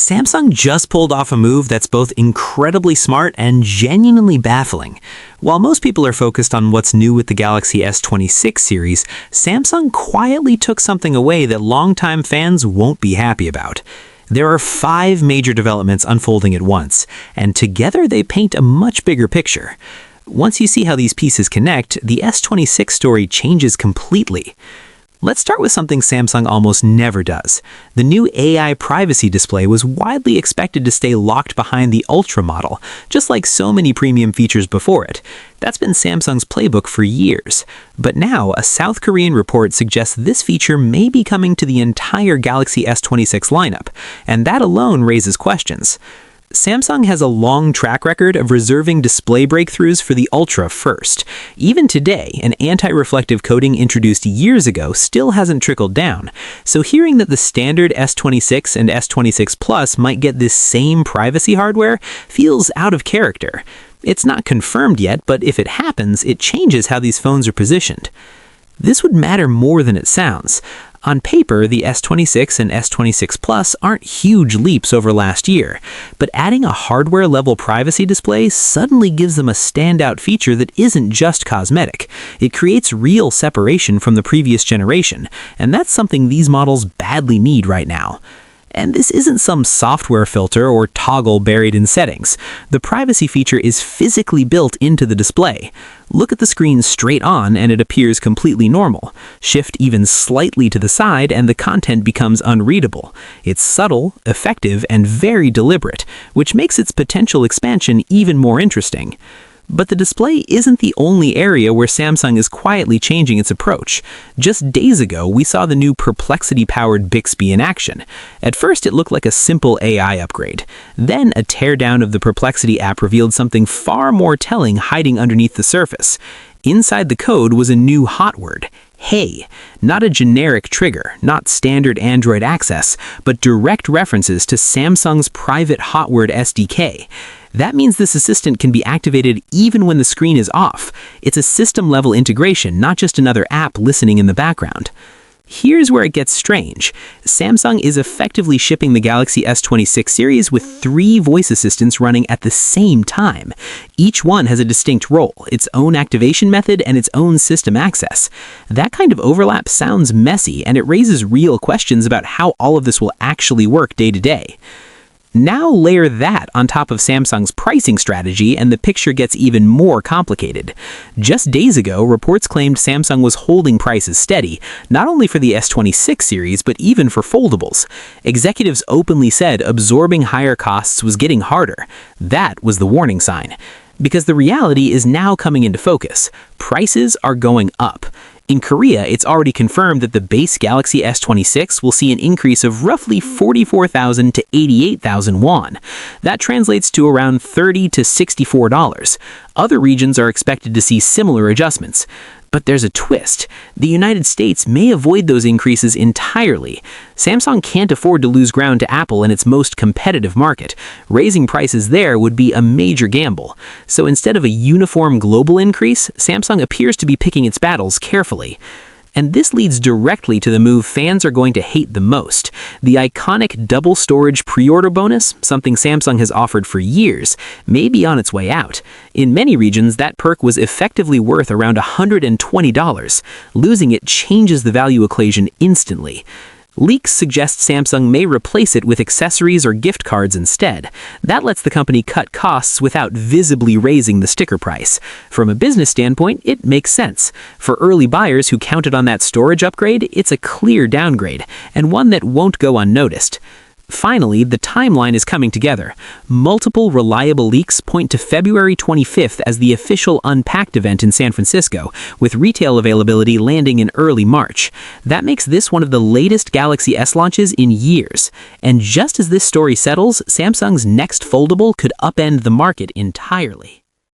Samsung just pulled off a move that's both incredibly smart and genuinely baffling. While most people are focused on what's new with the Galaxy S26 series, Samsung quietly took something away that longtime fans won't be happy about. There are 5 major developments unfolding at once, and together they paint a much bigger picture. Once you see how these pieces connect, the S26 story changes completely. Let's start with something Samsung almost never does. The new AI privacy display was widely expected to stay locked behind the Ultra model, just like so many premium features before it. That's been Samsung's playbook for years. But now, a South Korean report suggests this feature may be coming to the entire Galaxy S26 lineup, and that alone raises questions. Samsung has a long track record of reserving display breakthroughs for the Ultra first. Even today, an anti-reflective coating introduced years ago still hasn't trickled down, so hearing that the standard S26 and S26 Plus might get this same privacy hardware feels out of character. It's not confirmed yet, but if it happens, it changes how these phones are positioned. This would matter more than it sounds. On paper, the S26 and S26 Plus aren't huge leaps over last year, but adding a hardware-level privacy display suddenly gives them a standout feature that isn't just cosmetic. It creates real separation from the previous generation, and that's something these models badly need right now. And this isn't some software filter or toggle buried in settings. The privacy feature is physically built into the display. Look at the screen straight on and it appears completely normal. Shift even slightly to the side and the content becomes unreadable. It's subtle, effective, and very deliberate, which makes its potential expansion even more interesting. But the display isn't the only area where Samsung is quietly changing its approach. Just days ago, we saw the new Perplexity-powered Bixby in action. At first, it looked like a simple AI upgrade. Then, a teardown of the Perplexity app revealed something far more telling hiding underneath the surface. Inside the code was a new hot word, Hey. Not a generic trigger, not standard Android access, but direct references to Samsung's private hot word SDK. That means this assistant can be activated even when the screen is off. It's a system-level integration, not just another app listening in the background. Here's where it gets strange. Samsung is effectively shipping the Galaxy S26 series with 3 voice assistants running at the same time. Each one has a distinct role, its own activation method, and its own system access. That kind of overlap sounds messy, and it raises real questions about how all of this will actually work day to day. Now layer that on top of Samsung's pricing strategy and the picture gets even more complicated. Just days ago, reports claimed Samsung was holding prices steady, not only for the S26 series, but even for foldables. Executives openly said absorbing higher costs was getting harder. That was the warning sign. Because the reality is now coming into focus. Prices are going up. In Korea, it's already confirmed that the base Galaxy S26 will see an increase of roughly 44,000 to 88,000 won. That translates to around $30 to $64. Other regions are expected to see similar adjustments. But there's a twist. The United States may avoid those increases entirely. Samsung can't afford to lose ground to Apple in its most competitive market. Raising prices there would be a major gamble. So instead of a uniform global increase, Samsung appears to be picking its battles carefully. And this leads directly to the move fans are going to hate the most. The iconic double storage pre-order bonus, something Samsung has offered for years, may be on its way out. In many regions, that perk was effectively worth around $120. Losing it changes the value equation instantly. Leaks suggest Samsung may replace it with accessories or gift cards instead. That lets the company cut costs without visibly raising the sticker price. From a business standpoint, it makes sense. For early buyers who counted on that storage upgrade, it's a clear downgrade, and one that won't go unnoticed. Finally, the timeline is coming together. Multiple reliable leaks point to February 25th as the official Unpacked event in San Francisco, with retail availability landing in early March. That makes this one of the latest Galaxy S launches in years. And just as this story settles, Samsung's next foldable could upend the market entirely.